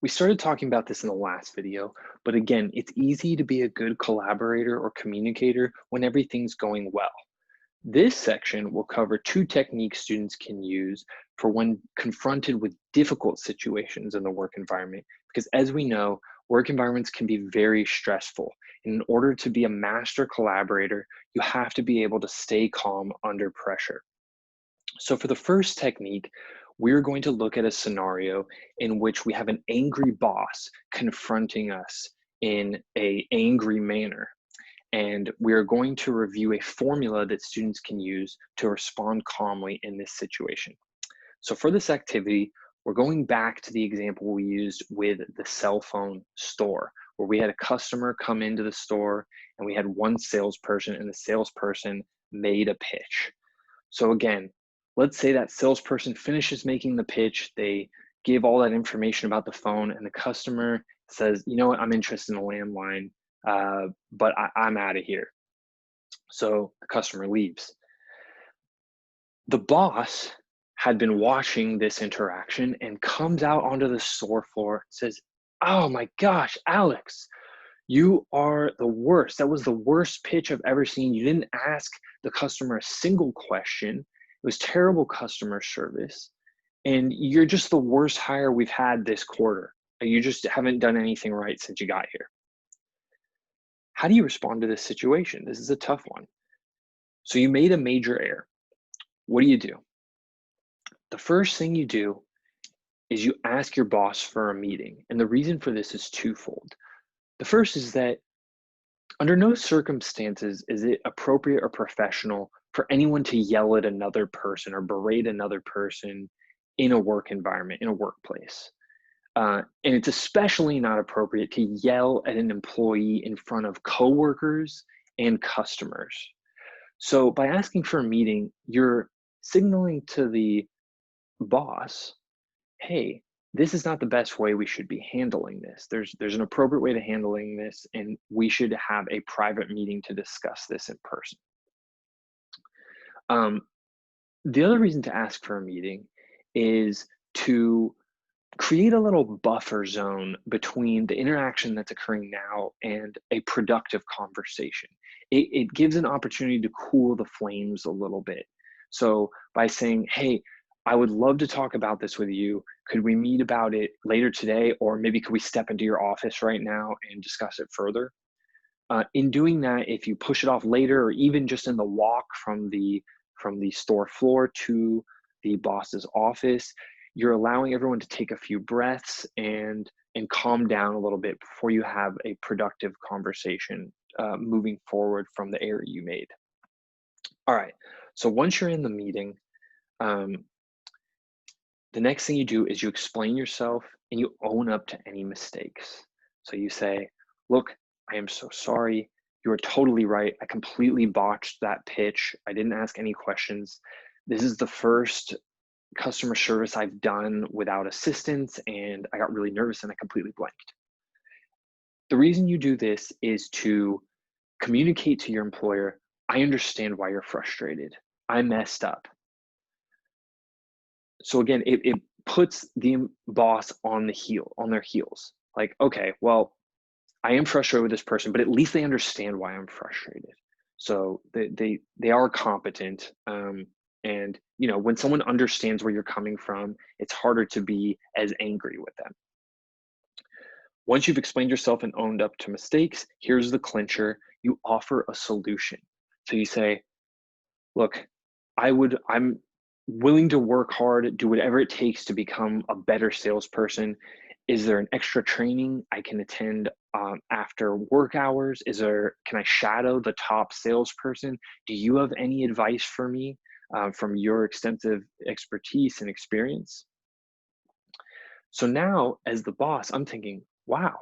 We started talking about this in the last video, but again, it's easy to be a good collaborator or communicator when everything's going well. This section will cover two techniques students can use for when confronted with difficult situations in the work environment. Because as we know, work environments can be very stressful. And in order to be a master collaborator, you have to be able to stay calm under pressure. So for the first technique, we're going to look at a scenario in which we have an angry boss confronting us in an angry manner. And we are going to review a formula that students can use to respond calmly in this situation. So for this activity, we're going back to the example we used with the cell phone store, where we had a customer come into the store and we had one salesperson, and the salesperson made a pitch. So again, let's say that salesperson finishes making the pitch, they give all that information about the phone, and the customer says, you know what, I'm interested in a landline, but I'm out of here. So the customer leaves. The boss had been watching this interaction and comes out onto the store floor and says, oh my gosh, Alex, you are the worst. That was the worst pitch I've ever seen. You didn't ask the customer a single question. It was terrible customer service. And you're just the worst hire we've had this quarter. You just haven't done anything right since you got here. How do you respond to this situation? This is a tough one. So you made a major error. What do? The first thing you do is you ask your boss for a meeting. And the reason for this is twofold. The first is that under no circumstances is it appropriate or professional for anyone to yell at another person or berate another person in a work environment, in a workplace. And it's especially not appropriate to yell at an employee in front of coworkers and customers. So by asking for a meeting, you're signaling to the boss, hey, this is not the best way we should be handling this. There's an appropriate way to handling this, and we should have a private meeting to discuss this in person. The other reason to ask for a meeting is to create a little buffer zone between the interaction that's occurring now and a productive conversation. It gives an opportunity to cool the flames a little bit. So by saying, hey, I would love to talk about this with you. Could we meet about it later today? Or maybe could we step into your office right now and discuss it further? In doing that, if you push it off later, or even just in the walk from the store floor to the boss's office, you're allowing everyone to take a few breaths and calm down a little bit before you have a productive conversation moving forward from the error you made. All right, so once you're in the meeting, the next thing you do is you explain yourself and you own up to any mistakes. So you say, look, I am so sorry. You are totally right. I completely botched that pitch. I didn't ask any questions. This is the first customer service I've done without assistance, and I got really nervous and I completely blanked. The reason you do this is to communicate to your employer, I understand why you're frustrated. I messed up. So again, it puts the boss on their heels. Like, okay, well, I am frustrated with this person, but at least they understand why I'm frustrated. So they are competent. And when someone understands where you're coming from, it's harder to be as angry with them. Once you've explained yourself and owned up to mistakes, here's the clincher. You offer a solution. So you say, look, I'm willing to work hard, do whatever it takes to become a better salesperson. Is there an extra training I can attend after work hours? Can I shadow the top salesperson? Do you have any advice for me from your extensive expertise and experience? So now, as the boss, I'm thinking, wow,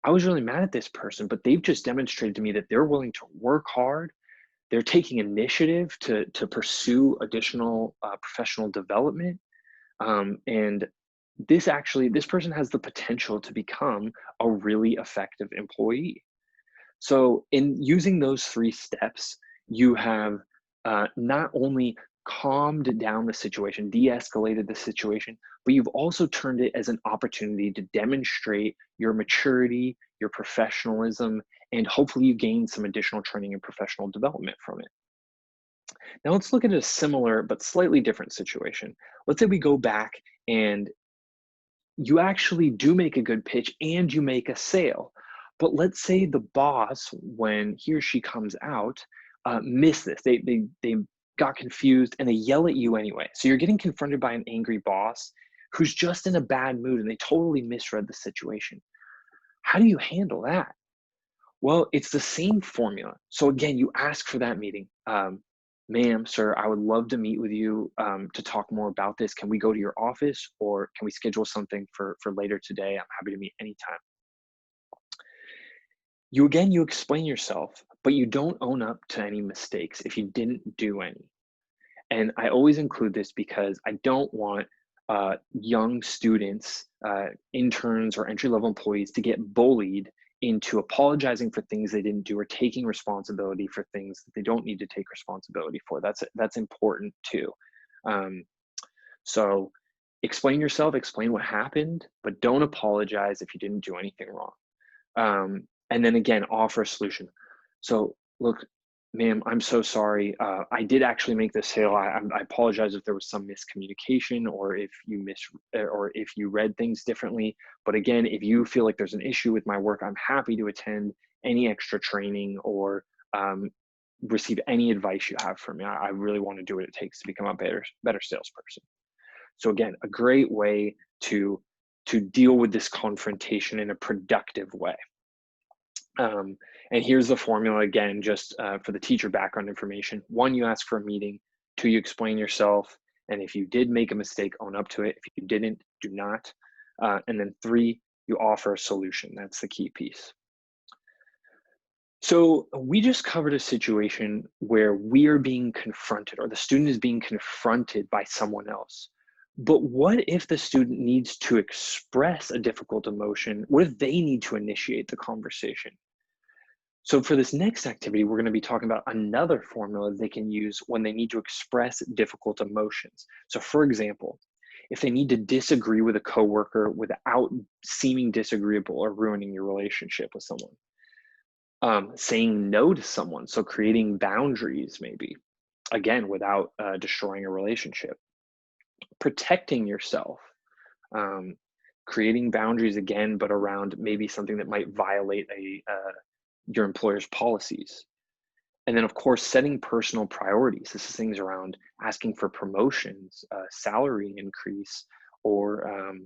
I was really mad at this person, but they've just demonstrated to me that they're willing to work hard. They're taking initiative to pursue additional professional development. And this person has the potential to become a really effective employee. So in using those 3 steps, you have not only calmed down the situation, de-escalated the situation, but you've also turned it as an opportunity to demonstrate your maturity, your professionalism, and hopefully you gain some additional training and professional development from it. Now let's look at a similar but slightly different situation. Let's say we go back and you actually do make a good pitch and you make a sale. But let's say the boss, when he or she comes out, missed this. They got confused and they yell at you anyway. So you're getting confronted by an angry boss who's just in a bad mood and they totally misread the situation. How do you handle that? Well, it's the same formula. So again, you ask for that meeting. Ma'am, sir, I would love to meet with you to talk more about this. Can we go to your office or can we schedule something for later today? I'm happy to meet anytime. You explain yourself, but you don't own up to any mistakes if you didn't do any. And I always include this because I don't want young students, interns, or entry level employees to get bullied into apologizing for things they didn't do or taking responsibility for things that they don't need to take responsibility for. That's important too. Um, so explain yourself, explain what happened, but don't apologize if you didn't do anything wrong. And then again, offer a solution. So look, ma'am, I'm so sorry. I did actually make the sale. I apologize if there was some miscommunication or if or if you read things differently. But again, if you feel like there's an issue with my work, I'm happy to attend any extra training or receive any advice you have for me. I really want to do what it takes to become a better salesperson. So again, a great way to deal with this confrontation in a productive way. And here's the formula again, just for the teacher background information. 1, you ask for a meeting. 2, you explain yourself. And if you did make a mistake, own up to it. If you didn't, do not. And then 3, you offer a solution. That's the key piece. So we just covered a situation where we are being confronted or the student is being confronted by someone else. But what if the student needs to express a difficult emotion? What if they need to initiate the conversation? So for this next activity, we're going to be talking about another formula they can use when they need to express difficult emotions. So for example, if they need to disagree with a coworker without seeming disagreeable or ruining your relationship with someone. Saying no to someone, so creating boundaries maybe, again, without destroying a relationship. Protecting yourself, creating boundaries again, but around maybe something that might violate your employer's policies. And then of course, setting personal priorities. This is things around asking for promotions, salary increase, or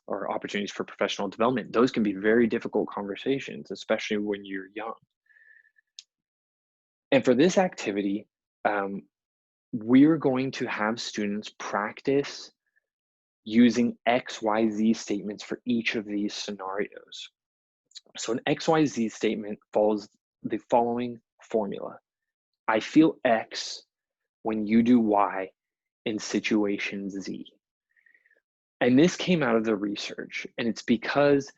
opportunities for professional development. Those can be very difficult conversations, especially when you're young. And for this activity, we're going to have students practice using XYZ statements for each of these scenarios. So an XYZ statement follows the following formula. I feel X when you do Y in situation Z. And this came out of the research, and it's because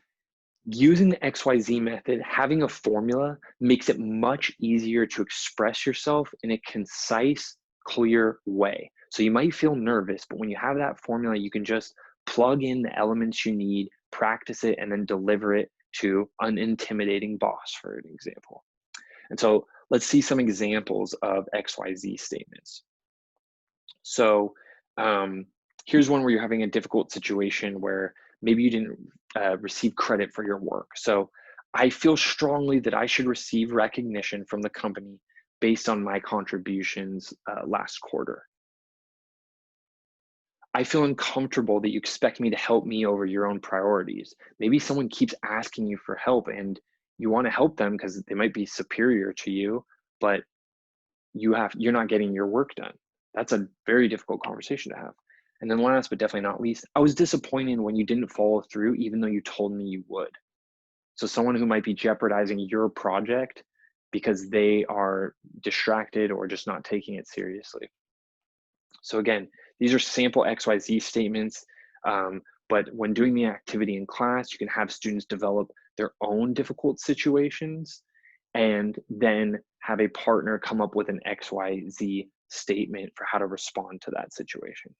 using the XYZ method, having a formula makes it much easier to express yourself in a concise, clear way. So you might feel nervous, but when you have that formula, you can just plug in the elements you need, practice it, and then deliver it to an intimidating boss, for an example. And so let's see some examples of XYZ statements. So here's one where you're having a difficult situation where maybe you didn't receive credit for your work. So I feel strongly that I should receive recognition from the company based on my contributions last quarter. I feel uncomfortable that you expect me to help me over your own priorities. Maybe someone keeps asking you for help and you want to help them because they might be superior to you, but you're not getting your work done. That's a very difficult conversation to have. And then last but definitely not least, I was disappointed when you didn't follow through even though you told me you would. So someone who might be jeopardizing your project because they are distracted or just not taking it seriously. So again, these are sample XYZ statements, but when doing the activity in class, you can have students develop their own difficult situations and then have a partner come up with an XYZ statement for how to respond to that situation.